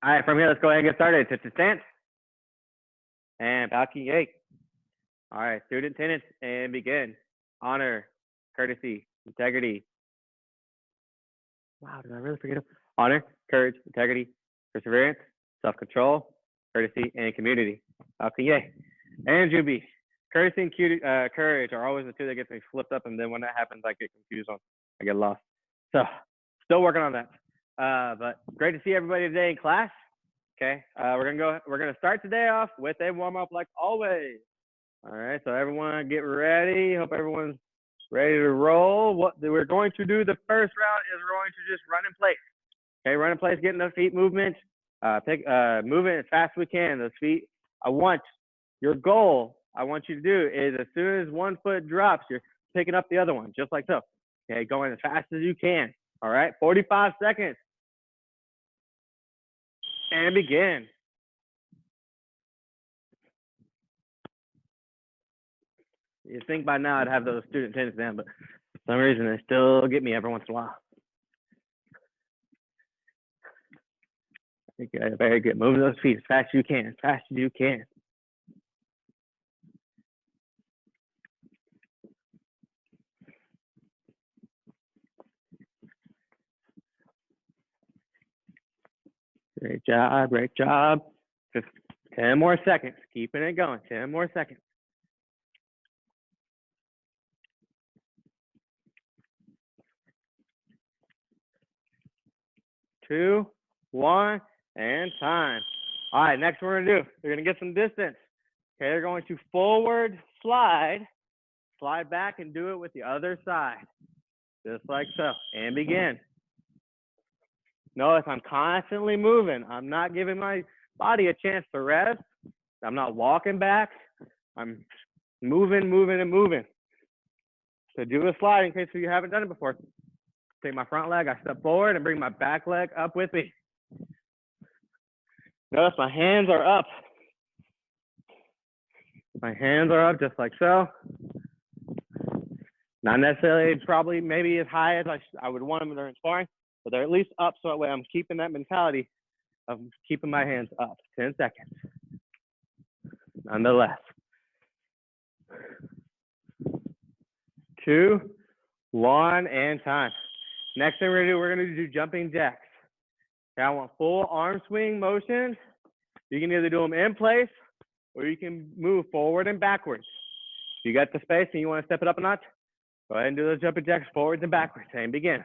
All right, from here, let's go ahead and get started. Sit to stance and balcony yay. All right, student attendance and begin. Honor, courtesy, integrity. Wow, did I really forget it? Honor, courage, integrity, perseverance, self-control, courtesy, and community. Balcony yay. And Juby. Courtesy and courage are always the two that get me flipped up, and then when that happens, I get confused I get lost. So, still working on that. But great to see everybody today in class. Okay, we're gonna start today off with a warm up like always. All right, so everyone get ready. Hope everyone's ready to roll. What we're going to do the first round is we're going to just run in place. Okay, run in place, getting the feet movement, moving as fast as we can. Those feet. Your goal I want you to do is as soon as one foot drops, you're picking up the other one, just like so. Okay, going as fast as you can. All right, 45 seconds. And begin. You'd think by now I'd have those student attendance down, but for some reason they still get me every once in a while. Okay, very good. Moving those feet as fast as you can, as fast as you can. Great job, great job. Just 10 more seconds, keeping it going, 10 more seconds. 2, 1, and time. All right, next we're gonna do, you're gonna get some distance. Okay, they're going to forward slide back and do it with the other side. Just like so, and begin. Notice I'm constantly moving. I'm not giving my body a chance to rest. I'm not walking back. I'm moving, moving, and moving. So do a slide in case you haven't done it before. Take my front leg, I step forward and bring my back leg up with me. Notice my hands are up. My hands are up just like so. Not necessarily probably maybe as high as I would want them during sparring, but they're at least up so that way I'm keeping that mentality of keeping my hands up. 10 seconds. Nonetheless. 2, 1, and time. Next thing we're gonna do jumping jacks. Okay, I want full arm swing motions. You can either do them in place or you can move forward and backwards. If you got the space and you want to step it up a notch, go ahead and do those jumping jacks forwards and backwards and begin.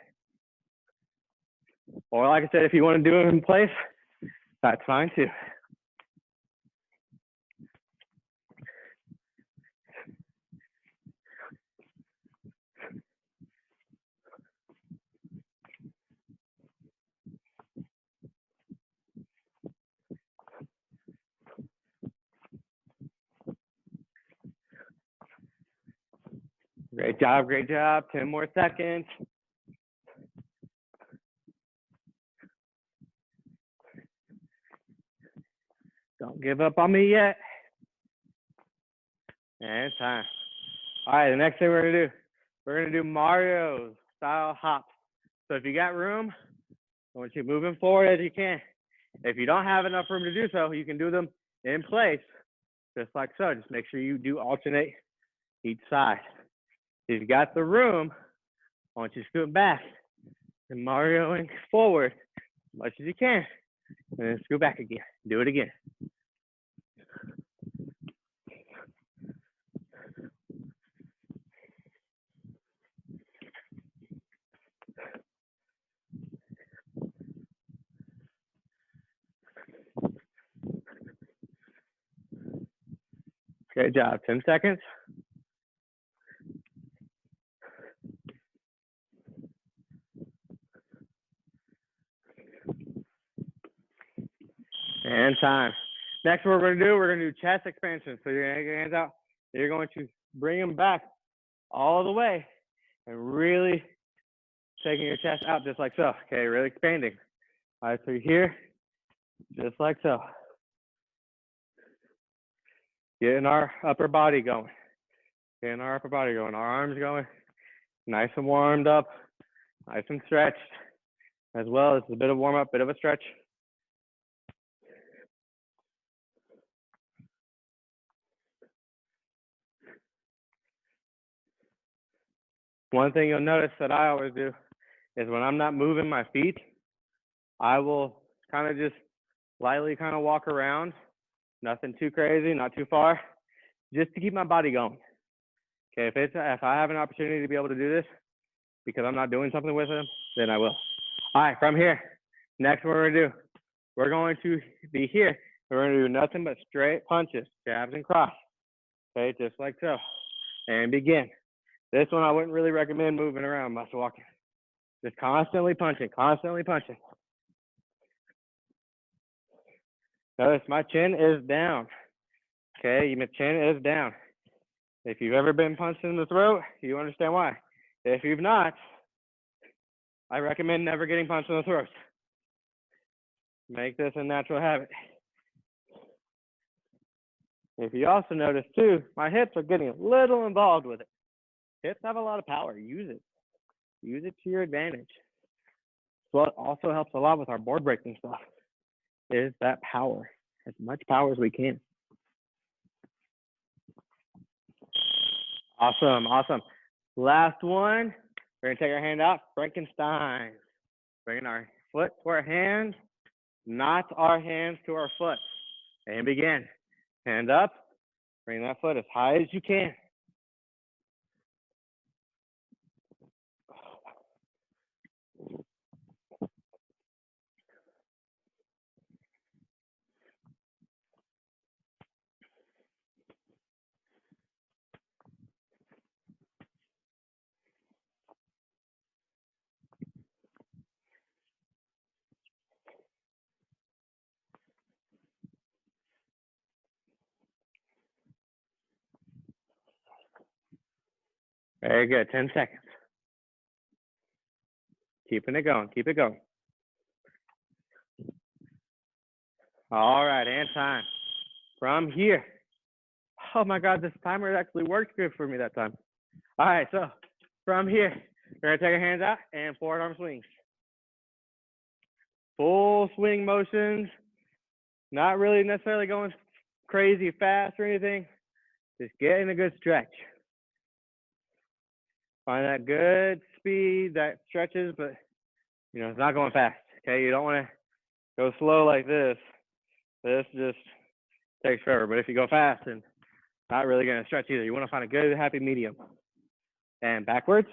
Or like I said, if you want to do it in place, that's fine too. Great job, great job. 10 more seconds. Don't give up on me yet. And time. All right, the next thing we're gonna do Mario style hops. So if you got room, I want you moving forward as you can. If you don't have enough room to do so, you can do them in place, just like so. Just make sure you do alternate each side. If you got the room, I want you to scoot back and Marioing forward as much as you can, and then scoot back again. Do it again. Great job. 10 seconds. And time. Next, what we're gonna do chest expansion. So you're gonna get your hands out. You're going to bring them back all the way and really taking your chest out just like so. Okay, really expanding. All right, so you're here, just like so. Getting our upper body going. Getting our upper body going. Our arms going. Nice and warmed up. Nice and stretched. As well as a bit of warm up, bit of a stretch. One thing you'll notice that I always do is when I'm not moving my feet, I will kind of just lightly kind of walk around, nothing too crazy, not too far, just to keep my body going. Okay, if I have an opportunity to be able to do this because I'm not doing something with them, then I will. All right, from here, next what we're gonna do, we're going to be here. We're gonna do nothing but straight punches, jabs and cross. Okay, just like so. And begin. This one I wouldn't really recommend moving around much walking. Just constantly punching, constantly punching. Notice my chin is down. Okay, my chin is down. If you've ever been punched in the throat, you understand why. If you've not, I recommend never getting punched in the throat. Make this a natural habit. If you also notice too, my hips are getting a little involved with it. Hips have a lot of power. Use it. Use it to your advantage. What also helps a lot with our board breaking stuff is that power. As much power as we can. Awesome, awesome. Last one. We're gonna take our hand out, Frankenstein. Bringing our foot to our hand, not our hands to our foot. And begin. Hand up, bring that foot as high as you can. Very good, 10 seconds. Keeping it going, keep it going. All right, and time. From here. Oh my God, this timer actually worked good for me that time. All right, so from here, we're gonna take our hands out and forward arm swings. Full swing motions, not really necessarily going crazy fast or anything, just getting a good stretch. Find that good speed that stretches, but you know, it's not going fast, okay? You don't wanna go slow like this. This just takes forever, but if you go fast, and not really gonna stretch either. You wanna find a good, happy medium. And backwards.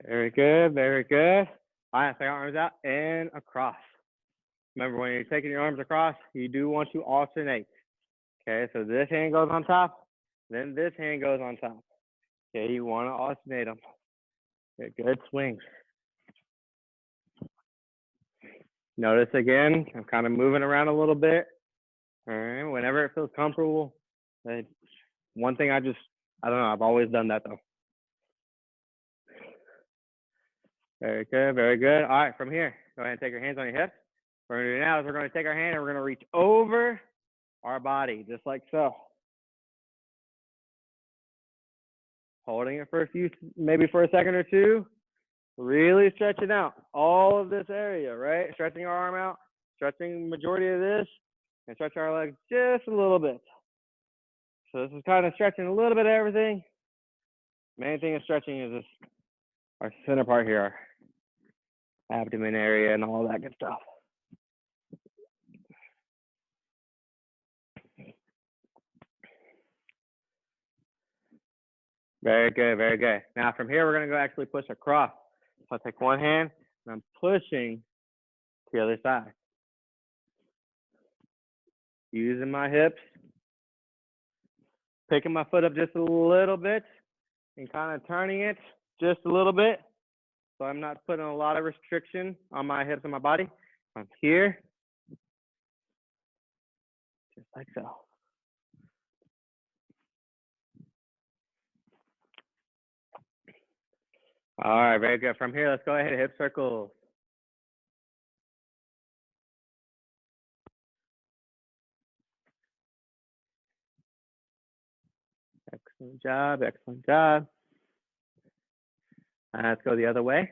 Very good, very good. All right, take our arms out and across. Remember, when you're taking your arms across, you do want to alternate. Okay, so this hand goes on top, then this hand goes on top. Okay, you want to alternate them. Get good swings. Notice again, I'm kind of moving around a little bit. All right, whenever it feels comfortable. One thing I don't know, I've always done that though. Very good, very good. All right, from here, go ahead and take your hands on your hips. What we're gonna do now is we're gonna take our hand and we're gonna reach over our body, just like so. Holding it for a few, maybe for a second or two. Really stretching out all of this area, right? Stretching our arm out, stretching majority of this, and stretch our legs just a little bit. So this is kind of stretching a little bit of everything. Main thing is stretching is this, our center part here, our abdomen area and all that good stuff. Very good, very good. Now from here, we're gonna go actually push across. So I'll take one hand and I'm pushing to the other side. Using my hips, picking my foot up just a little bit and kind of turning it just a little bit. So I'm not putting a lot of restriction on my hips and my body. I'm here, just like so. All right, very good. From here, let's go ahead and hip circles. Excellent job, excellent job. Let's go the other way.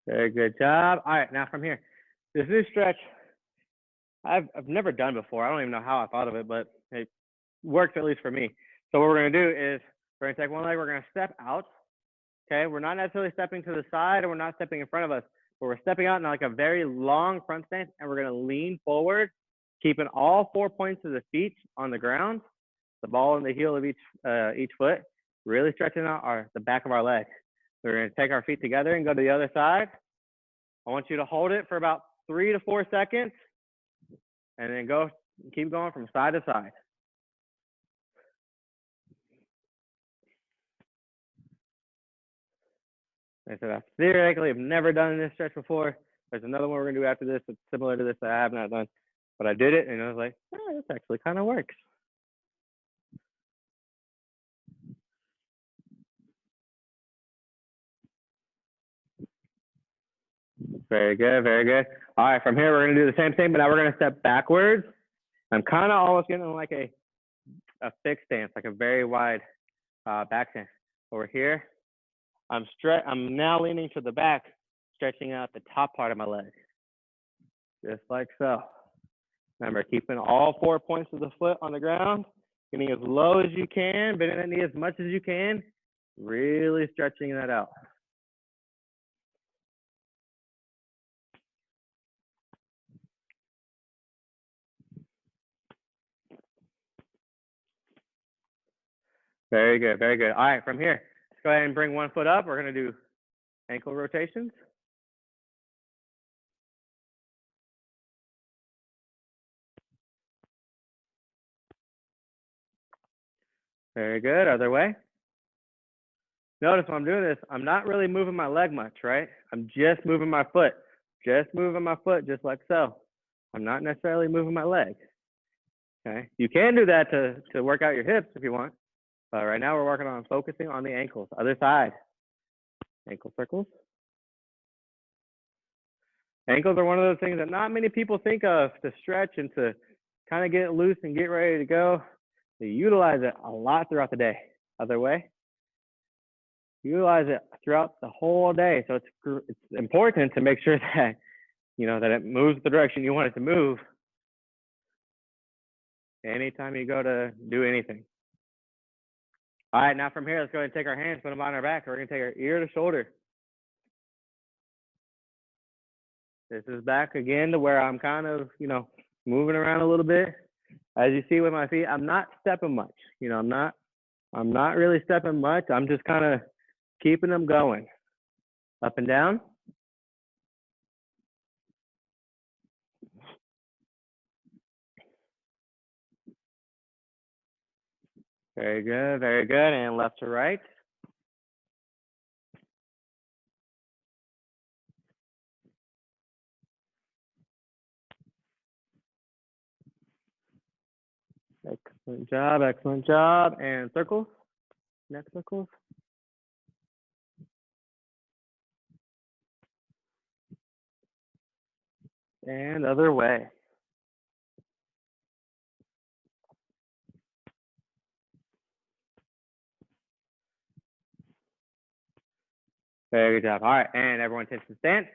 Very good job. All right, now from here, this new stretch, I've never done before. I don't even know how I thought of it, but it works at least for me. So what we're gonna do is we're gonna take one leg, we're gonna step out. Okay, we're not necessarily stepping to the side or we're not stepping in front of us, but we're stepping out in like a very long front stance and we're gonna lean forward, keeping all 4 points of the feet on the ground, the ball and the heel of each foot, really stretching out the back of our leg. So we're gonna take our feet together and go to the other side. I want you to hold it for about 3 to 4 seconds and then keep going from side to side. I said, I theoretically have never done this stretch before. There's another one we're gonna do after this that's similar to this that I have not done, but I did it and I was like, oh, this actually kind of works. Very good, very good. All right, from here, we're gonna do the same thing, but now we're gonna step backwards. I'm kind of almost getting like a fixed stance, like a very wide back stance. Over here, I'm now leaning to the back, stretching out the top part of my leg, just like so. Remember, keeping all 4 points of the foot on the ground, getting as low as you can, bending that knee as much as you can, really stretching that out. Very good, very good. All right, from here, let's go ahead and bring one foot up. We're gonna do ankle rotations. Very good, other way. Notice when I'm doing this, I'm not really moving my leg much, right? I'm just moving my foot, just like so. I'm not necessarily moving my leg, okay? You can do that to work out your hips if you want, but right now we're working on focusing on the ankles. Other side, ankle circles. Ankles are one of those things that not many people think of to stretch and to kind of get loose and get ready to go. They utilize it a lot throughout the day. Other way. Utilize it throughout the whole day. So it's important to make sure that, that it moves the direction you want it to move anytime you go to do anything. All right, now from here, let's go ahead and take our hands, put them on our back. We're gonna take our ear to shoulder. This is back again to where I'm kind of, moving around a little bit. As you see with my feet, I'm not stepping much. I'm not really stepping much. I'm just kind of keeping them going. Up and down. Very good, very good. And left to right. Excellent job. And circles, neck circles. And other way. Very good job. All right, and everyone takes the stance.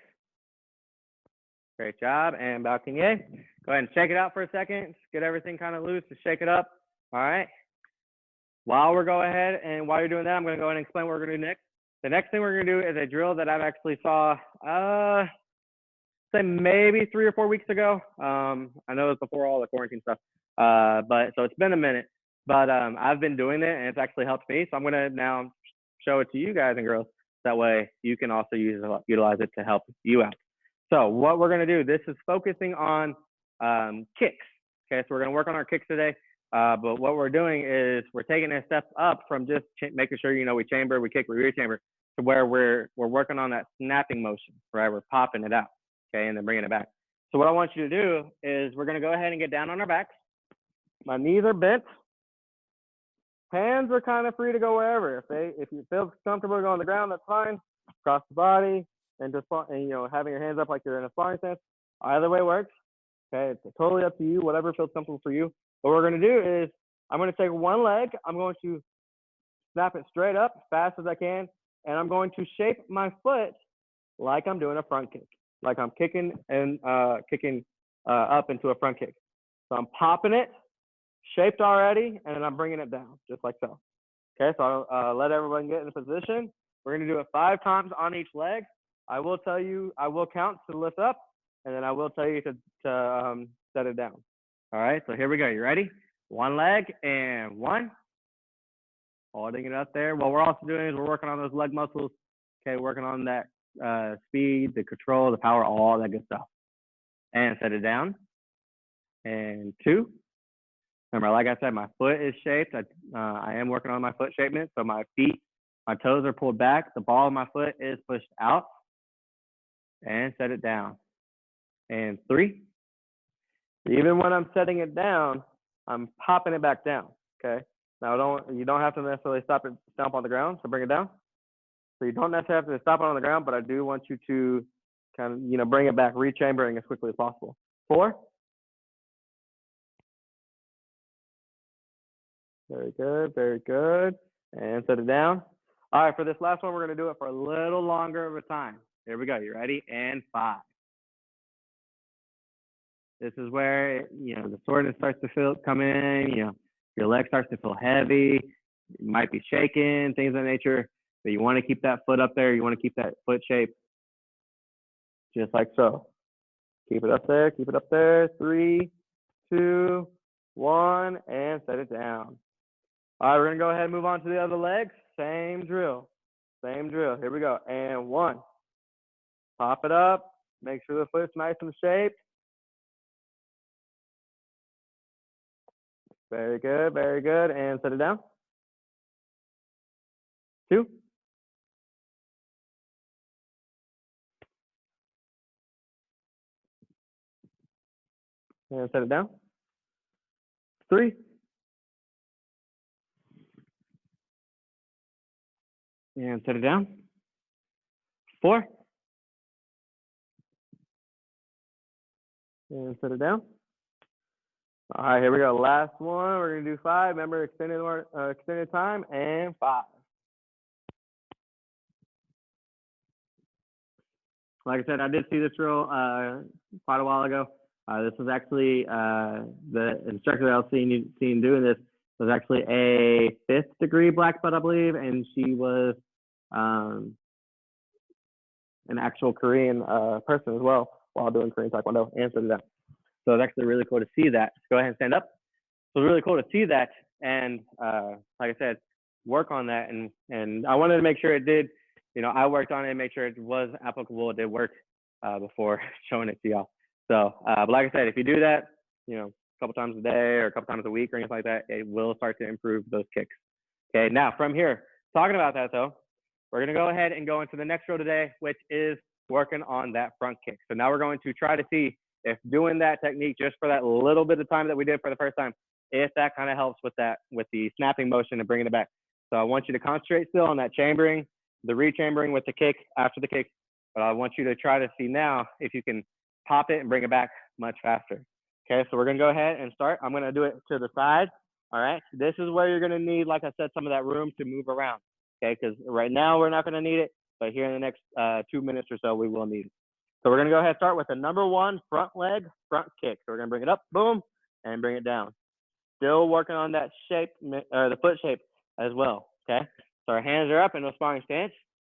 Great job, and balcony. Go ahead and shake it out for a second. Just get everything kind of loose, just shake it up. All right. While you're doing that, I'm gonna go ahead and explain what we're gonna do next. The next thing we're gonna do is a drill that I've actually saw, say maybe 3 or 4 weeks ago. I know it's before all the quarantine stuff, but so it's been a minute. But I've been doing it, and it's actually helped me. So I'm gonna now show it to you guys and girls. That way you can also utilize it to help you out. So what we're gonna do, this is focusing on kicks. Okay, so we're gonna work on our kicks today. But what we're doing is we're taking a step up from just making sure, we chamber, we kick, we rear chamber, to where we're working on that snapping motion, right? We're popping it out, okay, and then bringing it back. So what I want you to do is we're gonna go ahead and get down on our backs. My knees are bent. Hands are kind of free to go wherever. If you feel comfortable to go on the ground, that's fine. Across the body and just having your hands up like you're in a sparring stance. Either way works. Okay, it's totally up to you. Whatever feels comfortable for you. What we're going to do is I'm going to take one leg. I'm going to snap it straight up as fast as I can, and I'm going to shape my foot like I'm doing a front kick, like I'm kicking and kicking up into a front kick. So I'm popping it, shaped already, and then I'm bringing it down, just like so. Okay, so I'll let everyone get in position. We're gonna do it 5 times on each leg. I will tell you, I will count to lift up, and then I will tell you to set it down. All right, so here we go. You ready? One leg and 1. Holding it up there. What we're also doing is we're working on those leg muscles. Okay, working on that speed, the control, the power, all that good stuff. And set it down. And 2. Remember, like I said, my foot is shaped. I am working on my foot shapement. So my feet, my toes are pulled back. The ball of my foot is pushed out. And set it down. And 3. Even when I'm setting it down, I'm popping it back down. Okay. Now you don't have to necessarily stomp on the ground. So bring it down. So you don't necessarily have to stop it on the ground, but I do want you to kind of, bring it back, rechambering as quickly as possible. 4. Very good, very good. And set it down. All right, for this last one, we're going to do it for a little longer of a time. Here we go. You ready? And 5. This is where, the soreness starts to come in, your leg starts to feel heavy. You might be shaking, things of that nature. But you want to keep that foot up there. You want to keep that foot shape just like so. Keep it up there. Keep it up there. 3, 2, 1, and set it down. All right, we're going to go ahead and move on to the other legs. Same drill. Same drill. Here we go. And 1. Pop it up. Make sure the foot's nice and shaped. Very good. Very good. And set it down. 2. And set it down. 3. And set it down. 4. And set it down. All right, here we go. Last one. We're going to do 5. Remember, extended time. And 5. Like I said, I did see this drill quite a while ago. This was actually the instructor that I was seeing doing this was actually a 5th degree black belt, I believe, and she was an actual Korean person as well while doing Korean Taekwondo and so that. So it's actually really cool to see that. Go ahead and stand up. So it's really cool to see that, and like I said, work on that. And I wanted to make sure it did. I worked on it and make sure it was applicable. It did work before showing it to y'all. So, but like I said, if you do that, a couple times a day or a couple times a week or anything like that, it will start to improve those kicks. Okay, now from here, talking about that though, we're gonna go ahead and go into the next drill today, which is working on that front kick. So now we're going to try to see if doing that technique just for that little bit of time that we did for the first time, if that kind of helps with the snapping motion and bringing it back. So I want you to concentrate still on that chambering, the rechambering with the kick after the kick, but I want you to try to see now if you can pop it and bring it back much faster. Okay, so we're gonna go ahead and start. I'm gonna do it to the side. All right, this is where you're gonna need, like I said, some of that room to move around. Okay, because right now we're not gonna need it, but here in the next 2 minutes or so, we will need it. So we're gonna go ahead and start with the number 1 front leg, front kick. So we're gonna bring it up, boom, and bring it down. Still working on that shape, the foot shape as well, okay? So our hands are up in a sparring stance.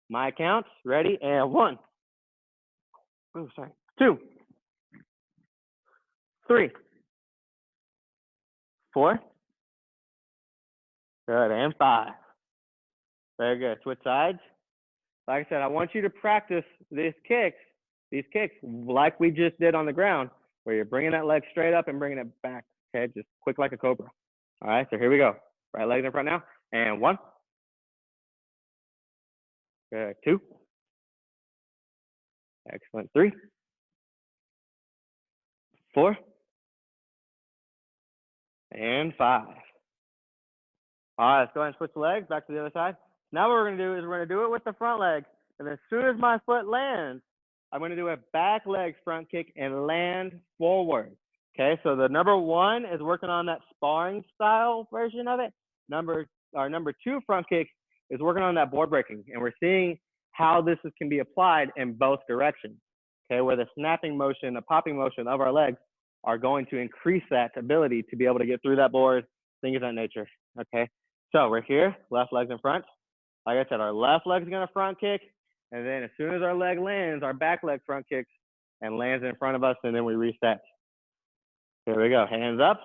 My count, ready, and 1. Oh, sorry. 2. 3. 4. Good, and 5. Very good. Switch sides. Like I said, I want you to practice these kicks like we just did on the ground, where you're bringing that leg straight up and bringing it back, okay? Just quick like a cobra. All right, so here we go. Right leg in front now, and 1. Good, 2. Excellent, 3. 4. And 5. All right, let's go ahead and switch the legs back to the other side. Now what we're gonna do is we're gonna do it with the front leg, and as soon as my foot lands, I'm gonna do a back leg front kick and land forward. Okay, so the number 1 is working on that sparring style version of it. Our number 2 front kick is working on that board breaking, and we're seeing how this can be applied in both directions. Okay, where the snapping motion, the popping motion of our legs are going to increase that ability to be able to get through that board, things of that nature. Okay, so we're here, left leg's in front. Like I said, our left leg's gonna front kick, and then as soon as our leg lands, our back leg front kicks and lands in front of us, and then we reset. Here we go, hands up,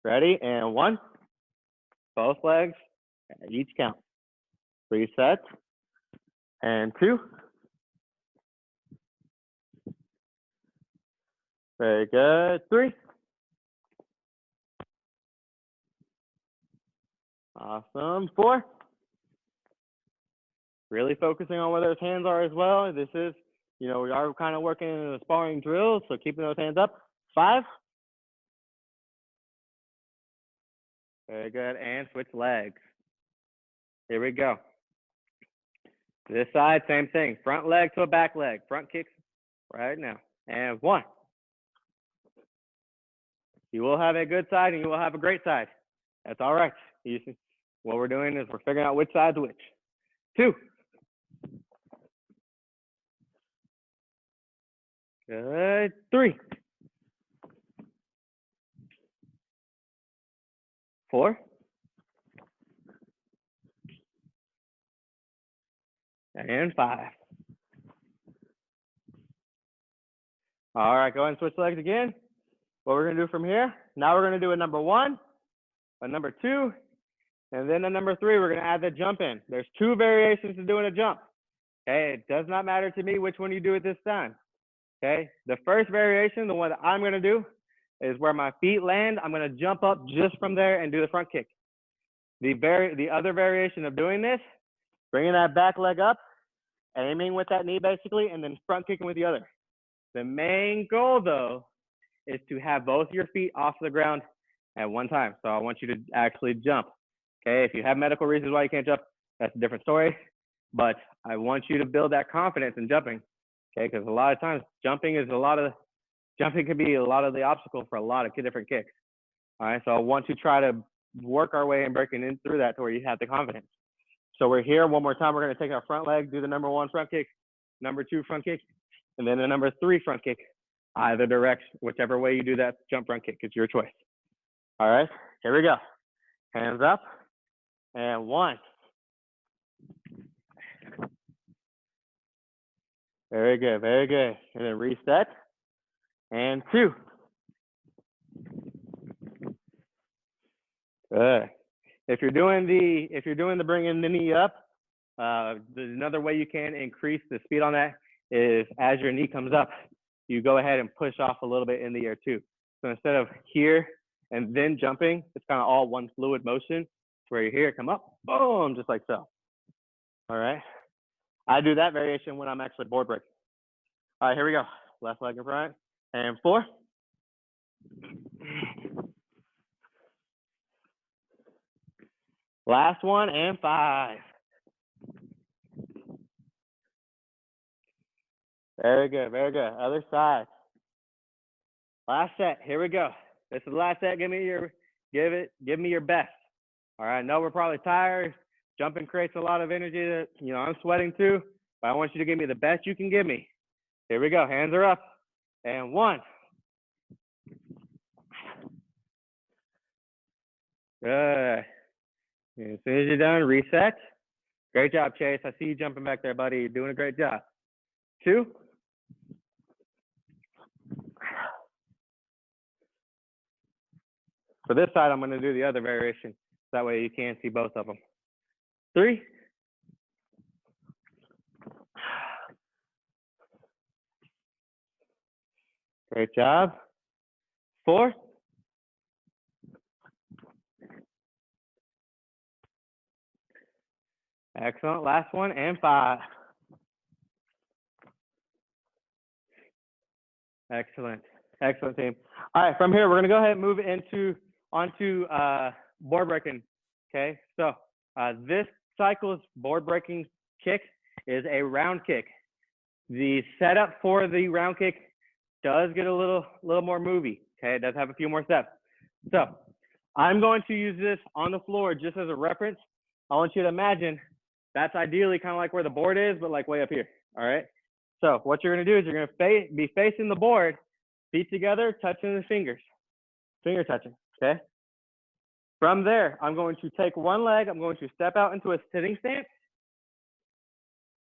ready, and 1. Both legs, each count. Reset, and 2. Very good, 3. Awesome, 4. Really focusing on where those hands are as well. This is, we are kind of working in a sparring drill, so keeping those hands up. 5. Very good, and switch legs. Here we go. This side, same thing. Front leg to a back leg. Front kicks right now. And 1. You will have a good side and you will have a great side. That's all right. What we're doing is we're figuring out which side's which. 2. Good. 3. 4. And 5. All right, go ahead and switch legs again. What we're gonna do from here, now we're gonna do a number 1, a number 2, and then a number 3, we're gonna add the jump in. There's 2 variations to doing a jump. Okay, it does not matter to me which one you do at this time. Okay, the first variation, the one that I'm gonna do, is where my feet land. I'm gonna jump up just from there and do the front kick. The other variation of doing this, bringing that back leg up, aiming with that knee basically, and then front kicking with the other. The main goal though, is to have both your feet off the ground at one time. So I want you to actually jump. Okay, if you have medical reasons why you can't jump, that's a different story. But I want you to build that confidence in jumping. Okay, because a lot of times jumping can be a lot of the obstacle for a lot of different kicks. All right, so I want to try to work our way and breaking in through that to where you have the confidence. So we're here one more time. We're going to take our front leg, do the number 1 front kick, number 2 front kick, and then the number 3 front kick. Either direction, whichever way you do that jump front kick, it's your choice. All right, here we go. Hands up, and 1. Very good, very good. And then reset, and 2. Good. If you're doing the bringing the knee up, another way you can increase the speed on that is as your knee comes up, you go ahead and push off a little bit in the air too. So instead of here and then jumping, it's kind of all one fluid motion where you're here, come up, boom, just like so. All right. I do that variation when I'm actually board breaking. All right, here we go. Left leg in front, and 4. Last one, and 5. Very good, very good. Other side. Last set, here we go. This is the last set. Give me your best. All right, I know we're probably tired. Jumping creates a lot of energy that, I'm sweating too, but I want you to give me the best you can give me. Here we go, hands are up. And 1. Good. And as soon as you're done, reset. Great job, Chase. I see you jumping back there, buddy. You're doing a great job. 2. For this side, I'm going to do the other variation. That way you can see both of them. 3. Great job. 4. Excellent. Last one, and 5. Excellent. Excellent, team. All right, from here, we're going to go ahead and move onto board breaking. Okay, so this cycle's board breaking kick is a round kick. The setup for the round kick does get a little more movie. Okay, it does have a few more steps. So I'm going to use this on the floor just as a reference. I want you to imagine That's ideally kind of like where the board is, but like way up here. All right. So what you're gonna do is you're gonna be facing the board, feet together, touching the fingers, finger touching. Okay. From there, I'm going to take one leg. I'm going to step out into a sitting stance.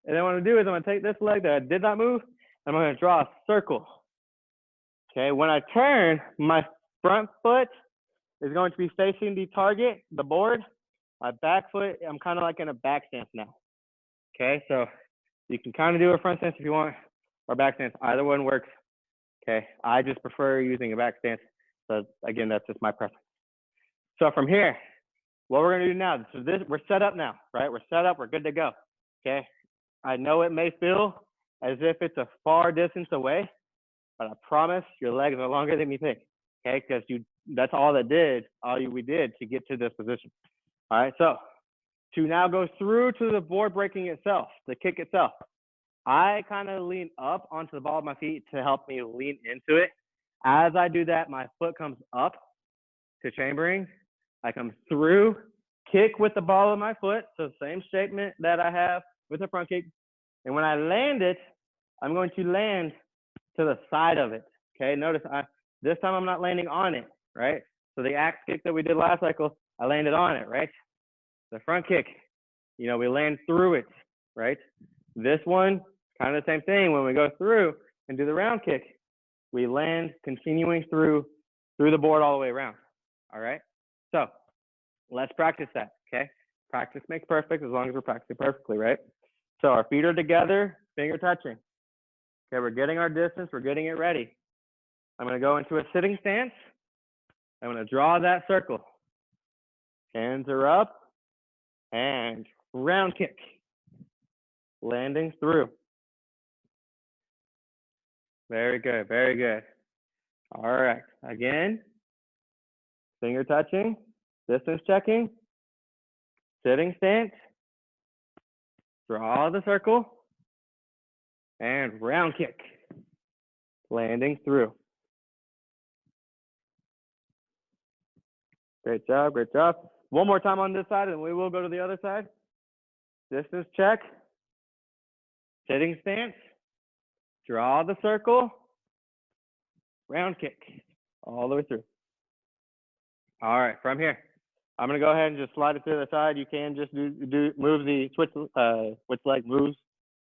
And then what I'm gonna do is I'm gonna take this leg that I did not move. And I'm gonna draw a circle. Okay. When I turn, my front foot is going to be facing the target, the board. My back foot, I'm kind of like in a back stance now. Okay, so you can kind of do a front stance if you want, or back stance. Either one works. Okay, I just prefer using a back stance. So again, that's just my preference. So from here, what we're gonna do now, so this, we're set up now, right? We're set up, we're good to go. Okay, I know it may feel as if it's a far distance away, but I promise your legs are longer than you think. Okay, because that's all we did to get to this position. All right, so to now go through to the board breaking itself, the kick itself, I kind of lean up onto the ball of my feet to help me lean into it. As I do that, my foot comes up to chambering. I come through, kick with the ball of my foot, so same statement that I have with the front kick. And when I land it, I'm going to land to the side of it. Okay, notice this time I'm not landing on it, right? So the axe kick that we did last cycle, I landed on it, right? The front kick, we land through it, right? This one, kind of the same thing. When we go through and do the round kick, we land continuing through the board all the way around, all right? So let's practice that, okay? Practice makes perfect as long as we're practicing perfectly, right? So our feet are together, finger touching. Okay, we're getting our distance, we're getting it ready. I'm gonna go into a sitting stance. I'm gonna draw that circle. Hands are up and round kick. Landing through. Very good, very good. All right, again, finger touching, distance checking, sitting stance, draw the circle, and round kick, landing through. Great job, great job. One more time on this side and we will go to the other side. Distance check, sitting stance, draw the circle, round kick, all the way through. All right, from here, I'm gonna go ahead and just slide it to the side. You can just move the switch leg moves.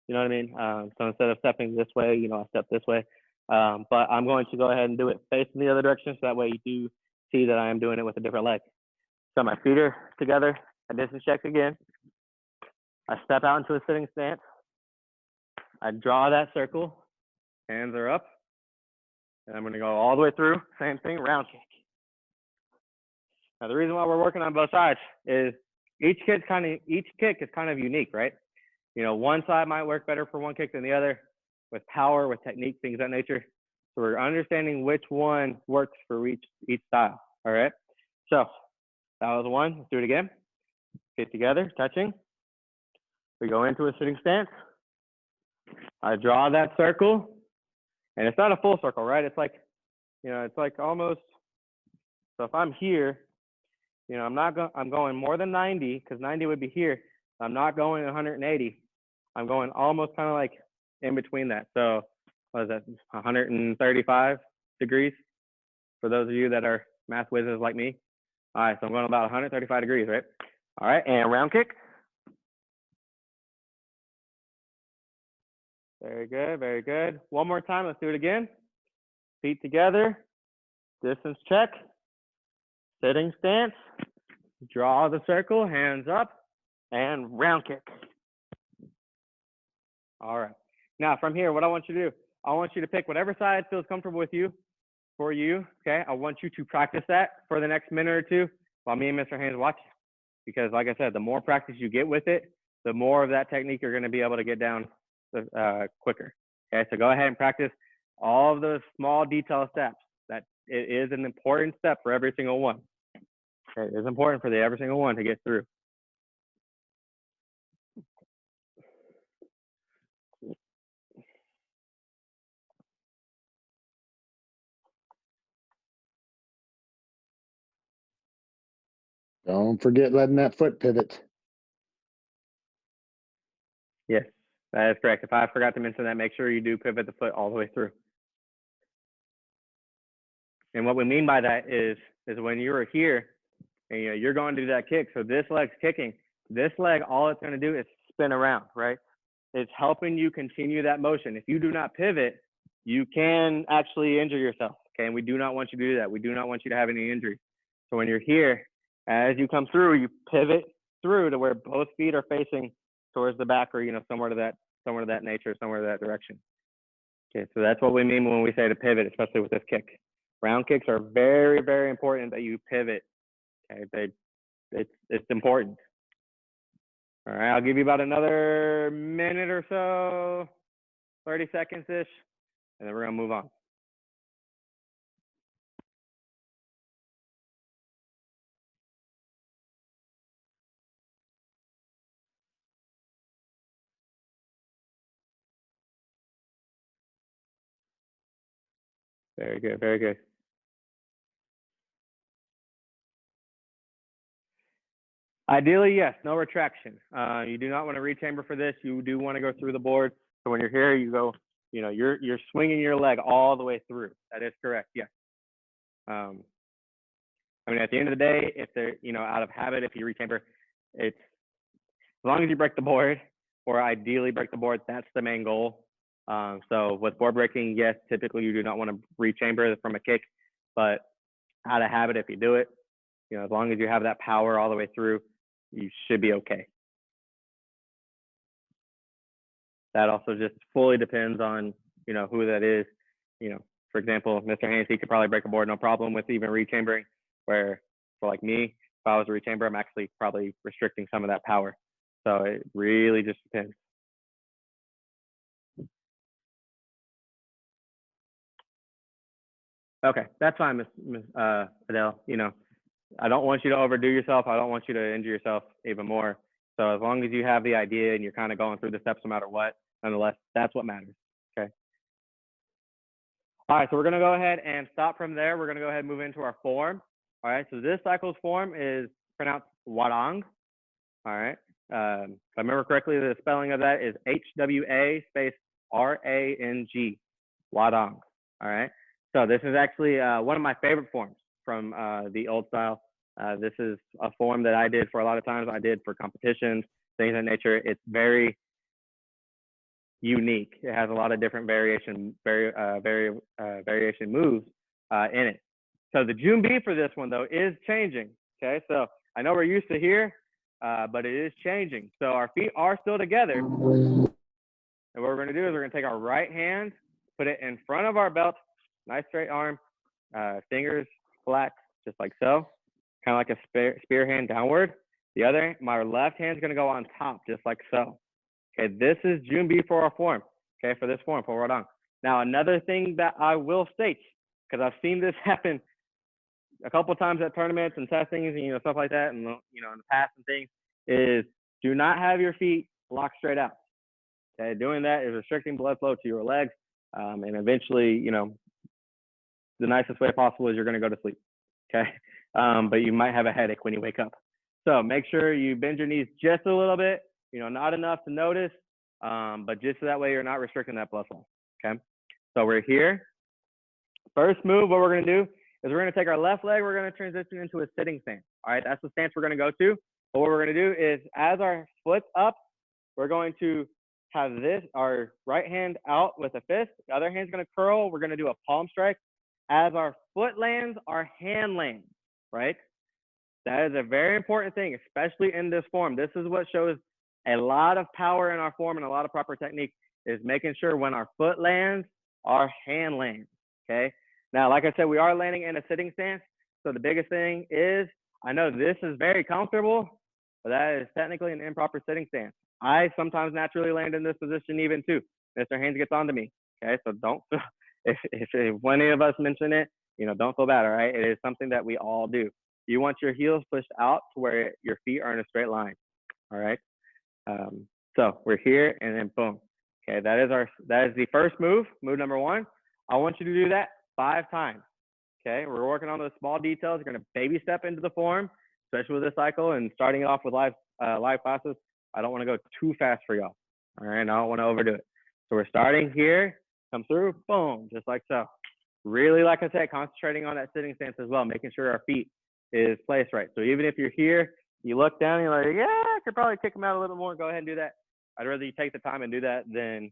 You know what I mean? So instead of stepping this way, I step this way. But I'm going to go ahead and do it facing the other direction, so that way you do see that I am doing it with a different leg. So my feet are together. I distance check again. I step out into a sitting stance. I draw that circle. Hands are up. And I'm gonna go all the way through. Same thing, round kick. Now the reason why we're working on both sides is each kick is kind of unique, right? One side might work better for one kick than the other, with power, with technique, things of that nature. So we're understanding which one works for each style. All right. So that was one. Let's do it again. Feet together, touching. We go into a sitting stance. I draw that circle, and it's not a full circle, right? It's like, it's like almost. So if I'm here, I'm going more than 90, because 90 would be here. I'm not going 180. I'm going almost kind of like in between that. So what is that, 135 degrees for those of you that are math whizzes like me. All right, so I'm going about 135 degrees, right? All right, and round kick. Very good, very good. One more time, let's do it again. Feet together, distance check, sitting stance, draw the circle, hands up, and round kick. All right. Now from here, what I want you to do, I want you to pick whatever side feels comfortable with you, for you, okay? I want you to practice that for the next minute or two while me and Mr. Haynes watch. Because like I said, the more practice you get with it, the more of that technique you're gonna be able to get down quicker. Okay, so go ahead and practice all of those small detail steps. That it is an important step for every single one. Okay, it is important for every single one to get through. Don't forget letting that foot pivot. Yes, that is correct. If I forgot to mention that, make sure you do pivot the foot all the way through. And what we mean by that is when you're here and you're going to do that kick. So this leg's kicking. This leg, all it's going to do is spin around, right? It's helping you continue that motion. If you do not pivot, you can actually injure yourself. Okay, and we do not want you to do that. We do not want you to have any injuries. So when you're here, as you come through, you pivot through to where both feet are facing towards the back, or somewhere to that nature, somewhere to that direction. Okay, so that's what we mean when we say to pivot, especially with this kick. Round kicks are very, very important that you pivot. Okay, it's important. All right, I'll give you about another minute or so, 30 seconds-ish, and then we're gonna move on. Very good, very good. Ideally, yes, no retraction. You do not want to rechamber for this. You do want to go through the board. So when you're here, you go, you're swinging your leg all the way through. That is correct, yes. I mean, at the end of the day, if they're, out of habit, if you rechamber, it's as long as you break the board, or ideally break the board, that's the main goal. So with board breaking, yes, typically you do not want to rechamber from a kick, but out of habit, if you do it, as long as you have that power all the way through, you should be okay. That also just fully depends on, who that is. For example, Mr. Haynes, he could probably break a board no problem with even rechambering, where for like me, if I was a rechamber, I'm actually probably restricting some of that power. So it really just depends. Okay, that's fine, Miss Adele. I don't want you to overdo yourself. I don't want you to injure yourself even more. So as long as you have the idea and you're kind of going through the steps no matter what, nonetheless, that's what matters. Okay. All right, so we're going to go ahead and stop from there. We're going to go ahead and move into our form. All right, so this cycle's form is pronounced Hwarang. All right. If I remember correctly, the spelling of that is HWA space RANG. Hwarang. All right. So this is actually one of my favorite forms from the old style. This is a form that I did for a lot of times. I did for competitions, things of that nature. It's very unique. It has a lot of different variation moves in it. So the Junbi for this one though is changing. Okay, so I know we're used to here, but it is changing. So our feet are still together. And what we're going to do is we're going to take our right hand, put it in front of our belt, nice straight arm, fingers flat, just like so, kind of like a spear hand downward. The other, my left hand is going to go on top, just like so. Okay, this is Junbi for our form. Okay, for this form, for Hwarang. Now, another thing that I will state, because I've seen this happen a couple of times at tournaments and testings and stuff like that, and in the past and things, is do not have your feet locked straight out. Okay, doing that is restricting blood flow to your legs, and eventually, the nicest way possible is you're going to go to sleep. Okay, but you might have a headache when you wake up. So make sure you bend your knees just a little bit. Not enough to notice, but just so that way you're not restricting that blood flow. Okay, so we're here. First move, what we're going to do is we're going to take our left leg, we're going to transition into a sitting stance. All right, that's the stance we're going to go to. But what we're going to do is as our foot's up, we're going to have our right hand out with a fist. The other hand's going to curl. We're going to do a palm strike. As our foot lands, our hand lands, right? That is a very important thing, especially in this form. This is what shows a lot of power in our form and a lot of proper technique, is making sure when our foot lands, our hand lands, okay? Now, like I said, we are landing in a sitting stance. So the biggest thing is, I know this is very comfortable, but that is technically an improper sitting stance. I sometimes naturally land in this position even too. Mr. Haynes gets onto me, okay? So don't feel, if one of us mention it, don't feel bad, all right? It is something that we all do. You want your heels pushed out to where your feet are in a straight line, all right? So we're here and then boom. Okay, that is the first move, move number one. I want you to do that 5 times. Okay, we're working on those small details. You're gonna baby step into the form, especially with this cycle and starting off with live classes. I don't want to go too fast for y'all. All right, I don't want to overdo it. So we're starting here, come through, boom, just like so. Really, like I said, concentrating on that sitting stance as well, making sure our feet is placed right. So even if you're here, you look down, and you're like, yeah, I could probably kick them out a little more. Go ahead and do that. I'd rather you take the time and do that than,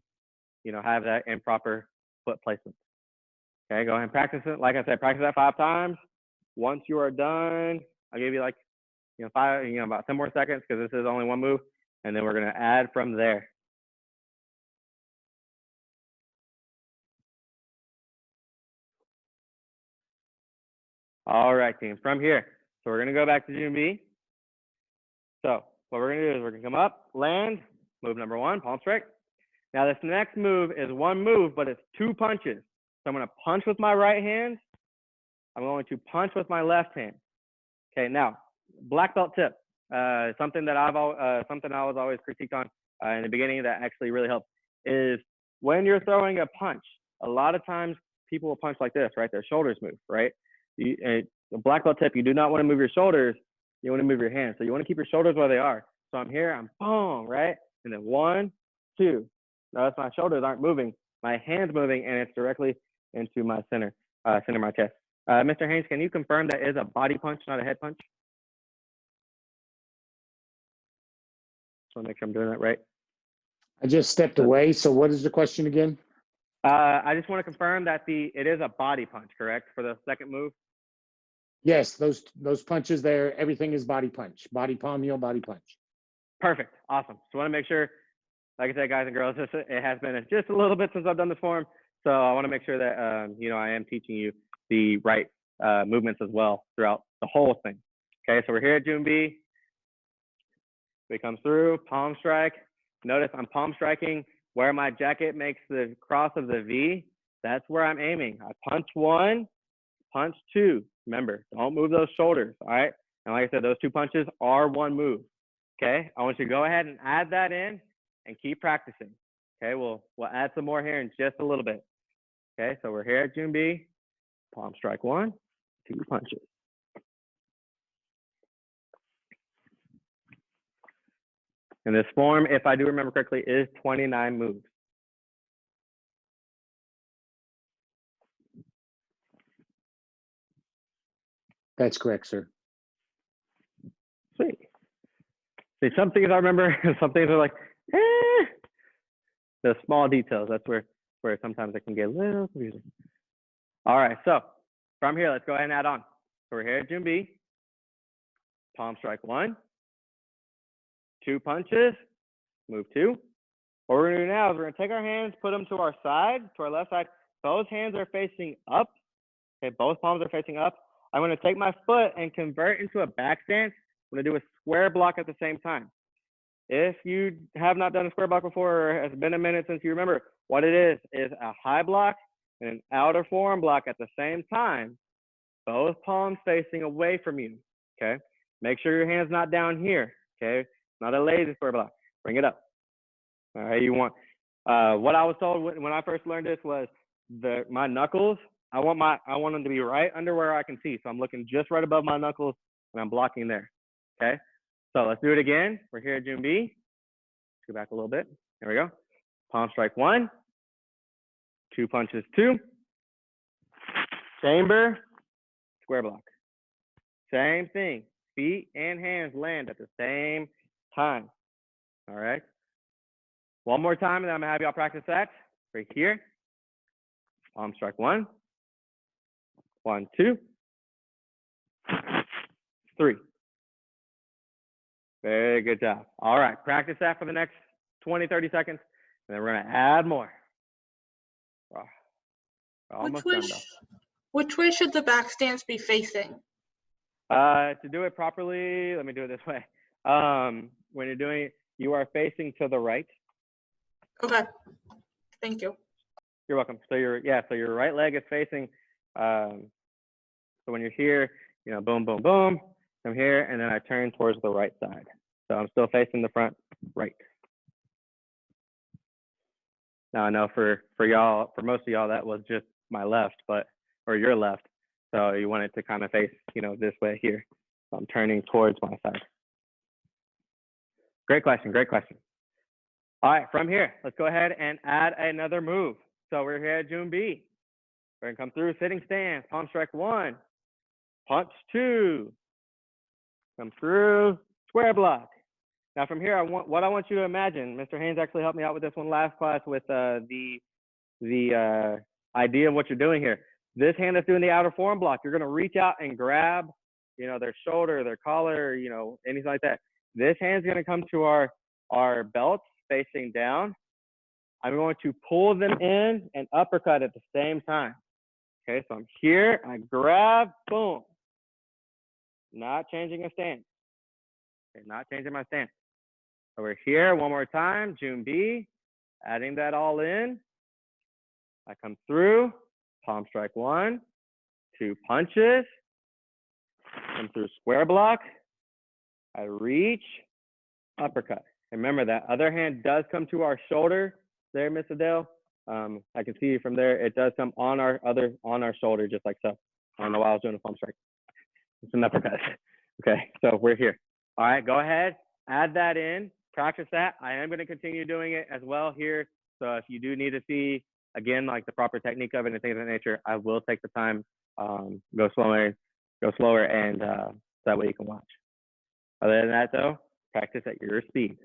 have that improper foot placement. Okay, go ahead and practice it. Like I said, practice that 5 times. Once you are done, I'll give you like, 5, about 10 more seconds because this is only one move, and then we're gonna add from there. All right, team. From here, so we're gonna go back to June B. So what we're gonna do is we're gonna come up, land, move number 1, palm strike. Now this next move is one move, but it's 2 punches. So I'm gonna punch with my right hand. I'm going to punch with my left hand. Okay, now black belt tip. Something that I was always critiqued on in the beginning that actually really helps is when you're throwing a punch. A lot of times people will punch like this, right? Their shoulders move, right? The black belt tip, you do not want to move your shoulders. You want to move your hands. So you want to keep your shoulders where they are. So I'm here, I'm boom, right? And then 1, 2. Notice my shoulders aren't moving. My hand's moving, and it's directly into my center of my chest. Mr. Haynes, can you confirm that is a body punch, not a head punch? Just want to make sure I'm doing that right. I just stepped away. So what is the question again? I just want to confirm that it is a body punch, correct, for the second move? Yes, those punches there, everything is body punch, body palm heel, body punch. Perfect, awesome. So I want to make sure, like I said, guys and girls, it has been just a little bit since I've done this form, so I want to make sure that I am teaching you the right movements as well throughout the whole thing. Okay, so we're here at June B. We come through, palm strike. Notice I'm palm striking where my jacket makes the cross of the V. That's where I'm aiming. I punch 1, punch 2. Remember, don't move those shoulders, all right? And like I said, those 2 punches are one move, okay? I want you to go ahead and add that in and keep practicing, okay? We'll add some more here in just a little bit, okay? So we're here at June B. Palm strike 1, 2 punches. And this form, if I do remember correctly, is 29 moves. That's correct, sir. Sweet. See, some things I remember, some things are like, the small details. That's where sometimes it can get a little confusing. All right, so from here, let's go ahead and add on. So we're here at June B. Palm strike 1, 2 punches, move 2. What we're gonna do now is we're gonna take our hands, put them to our side, to our left side. Both hands are facing up. Okay, both palms are facing up. I'm gonna take my foot and convert into a back stance. I'm gonna do a square block at the same time. If you have not done a square block before, or it's been a minute since you remember, what it is a high block and an outer forearm block at the same time, both palms facing away from you, okay? Make sure your hand's not down here, okay? Not a lazy square block. Bring it up. All right, you want, what I was told when I first learned this was my knuckles, I want them to be right under where I can see. So I'm looking just right above my knuckles and I'm blocking there, okay? So let's do it again. We're here at June B. Let's go back a little bit. There we go. Palm strike 1, 2 punches 2. Chamber, square block. Same thing. Feet and hands land at the same time. All right. One more time, and then I'm gonna have y'all practice that right here. Palm strike 1, 1, 2, 3. Very good job. All right, practice that for the next 20, 30 seconds, and then we're gonna add more. Oh, almost done though. Which way should the back stance be facing? To do it properly, let me do it this way. When you're doing it, you are facing to the right. Okay, thank you. You're welcome. So your right leg is facing. So when you're here, boom, boom, boom. I'm here, and then I turn towards the right side. So I'm still facing the front right. Now I know for y'all, for most of y'all, that was just my left, or your left. So you want it to kind of face, this way here. So I'm turning towards my side. Great question. Great question. All right, from here, let's go ahead and add another move. So we're here at June B. We're gonna come through sitting stance, palm strike 1, punch 2, come through square block. Now from here, what I want you to imagine, Mr. Haynes actually helped me out with this one last class with the idea of what you're doing here. This hand that's doing the outer forearm block, you're gonna reach out and grab, you know, their shoulder, their collar, you know, anything like that. This hand's gonna come to our belts facing down. I'm going to pull them in and uppercut at the same time. Okay, so I'm here, I grab, boom. Not changing a stance. Okay, not changing my stance. Over here, one more time, June B, adding that all in. I come through, palm strike 1, 2 punches, come through square block, I reach, uppercut. And remember that other hand does come to our shoulder there, Miss Adele. I can see you from there. It does come on our shoulder, just like so. I don't know why I was doing a palm strike. It's an uppercut. Okay, so we're here. All right, go ahead, add that in, practice that. I am going to continue doing it as well here. So if you do need to see, again, like the proper technique of it and things of that nature, I will take the time, go slower, and that way you can watch. Other than that, though, practice at your speed.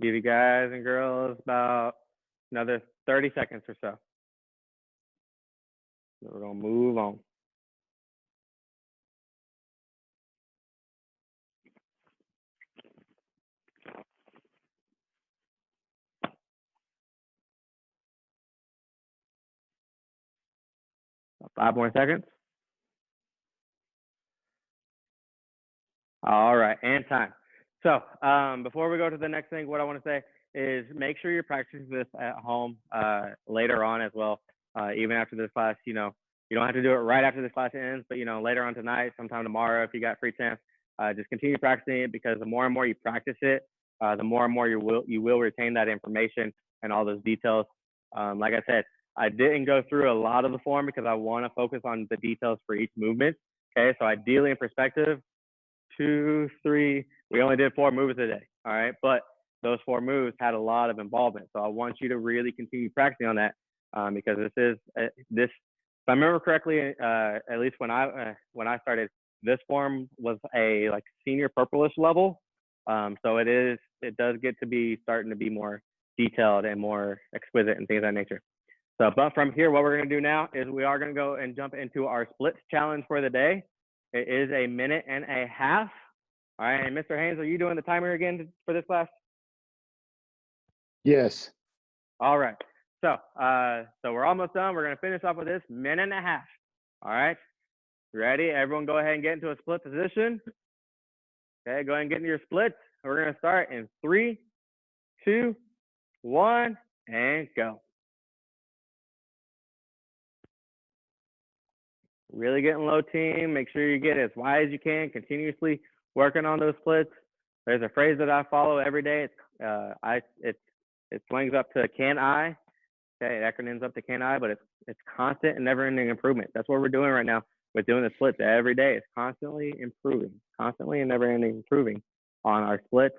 Give you guys and girls about another 30 seconds or so. We're gonna move on. About 5 more seconds. All right, and time. So before we go to the next thing, what I want to say is make sure you're practicing this at home later on as well. Even after this class, you know, you don't have to do it right after this class ends, but you know, later on tonight, sometime tomorrow, if you got free chance, just continue practicing it, because the more and more you practice it, the more and more you will retain that information and all those details. Like I said, I didn't go through a lot of the form because I want to focus on the details for each movement. Okay, so ideally in perspective, 2, 3, we only did 4 moves today. All right, but those 4 moves had a lot of involvement. So I want you to really continue practicing on that, because this is this. If I remember correctly, at least when I started, this form was a like senior purplish level. So it does get to be starting to be more detailed and more exquisite and things of that nature. So, but from here, what we're going to do now is we are going to go and jump into our splits challenge for the day. It is 1.5 minutes. All right, and Mr. Haynes, are you doing the timer again for this class? Yes. All right. So, so we're almost done. We're going to finish off with this 1.5 minutes. All right. Ready? Everyone go ahead and get into a split position. Okay, go ahead and get into your splits. We're going to start in 3, 2, 1, and go. Really getting low, team. Make sure you get as wide as you can, continuously working on those splits. There's a phrase that I follow every day. It swings up to can I. Okay, it acronyms up to can I, but it's constant and never-ending improvement. That's what we're doing right now. We're doing the splits every day. It's constantly improving, constantly and never-ending improving on our splits.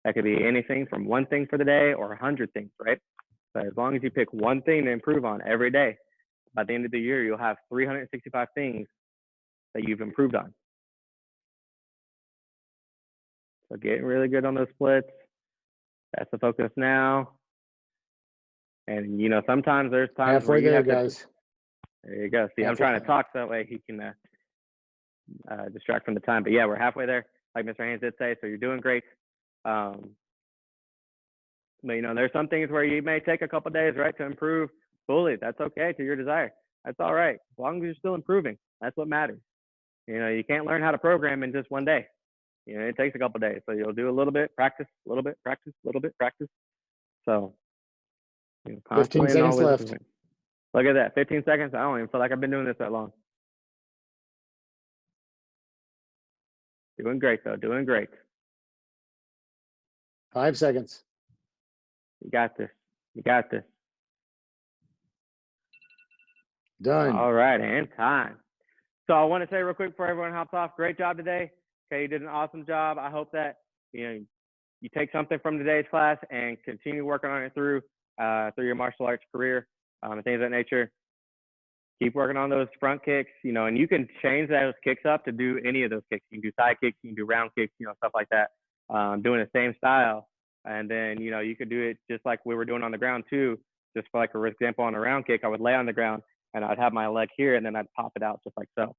That could be anything from 1 thing for the day or 100 things, right? But as long as you pick 1 thing to improve on every day, by the end of the year, you'll have 365 things that you've improved on. So getting really good on those splits. That's the focus now. And you know, sometimes there's times Halfway there, guys. There you go. See, I'm trying to talk so that way he can distract from the time. But yeah, we're halfway there, like Mr. Haynes did say. So you're doing great. But you know, there's some things where you may take a couple days, right, to improve fully. That's okay, to your desire. That's all right, as long as you're still improving. That's what matters. You know, you can't learn how to program in just 1 day. You know, it takes a couple days. So you'll do a little bit, practice, a little bit, practice, a little bit, practice. So, you know, 15 seconds left. Look at that, 15 seconds. I don't even feel like I've been doing this that long. Doing great though, doing great. 5 seconds. You got this. You got this. Done. All right, and time. So I want to say real quick before everyone hops off, great job today. Okay, you did an awesome job. I hope that you take something from today's class and continue working on it through your martial arts career and things of that nature. Keep working on those front kicks, and you can change those kicks up to do any of those kicks. You can do side kicks, you can do round kicks, stuff like that. Doing the same style, and then you could do it just like we were doing on the ground too. Just for like, for example, on a round kick, I would lay on the ground and I'd have my leg here, and then I'd pop it out just like so.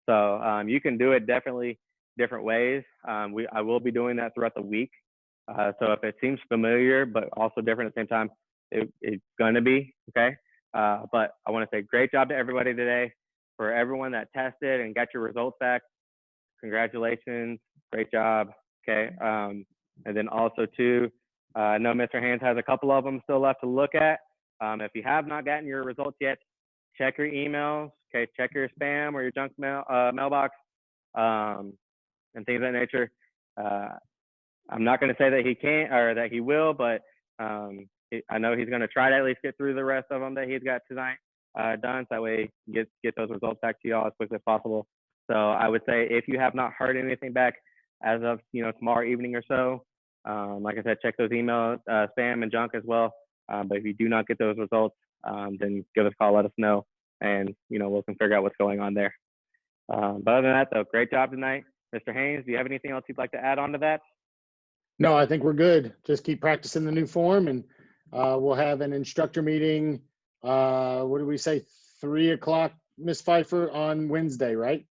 So you can do it definitely different ways. I will be doing that throughout the week. So if it seems familiar but also different at the same time, it's gonna be okay. But I want to say great job to everybody today. For everyone that tested and got your results back, congratulations, great job. Okay. And then also too, I know Mr. Haynes has a couple of them still left to look at. If you have not gotten your results yet, check your emails. Okay, check your spam or your junk mailbox, and things of that nature. I'm not going to say that he can't or that he will, but I know he's going to try to at least get through the rest of them that he's got tonight done. So that way he get those results back to y'all as quickly as possible. So I would say if you have not heard anything back as of tomorrow evening or so, like I said, check those emails, spam and junk as well. But if you do not get those results, then give us a call, let us know, and we can figure out what's going on there. But other than that, though, great job tonight. Mr. Haynes, do you have anything else you'd like to add on to that? No, I think we're good. Just keep practicing the new form, and we'll have an instructor meeting. What do we say? 3 o'clock, Ms. Pfeiffer, on Wednesday, right?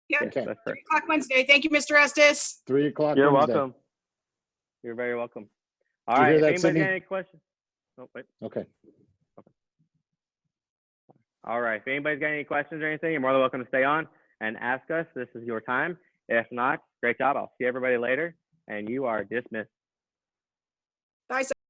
Yep. Okay. That's 3 correct. o'clock Wednesday. Thank you, Mr. Estes. 3 o'clock. You're Wednesday. welcome. You're very welcome. All Did you right. hear If that, anybody's Sydney? got any questions. Oh, wait. Okay. All right. If anybody's got any questions or anything, you're more than welcome to stay on and ask us. This is your time. If not, great job. I'll see everybody later, and you are dismissed. Bye.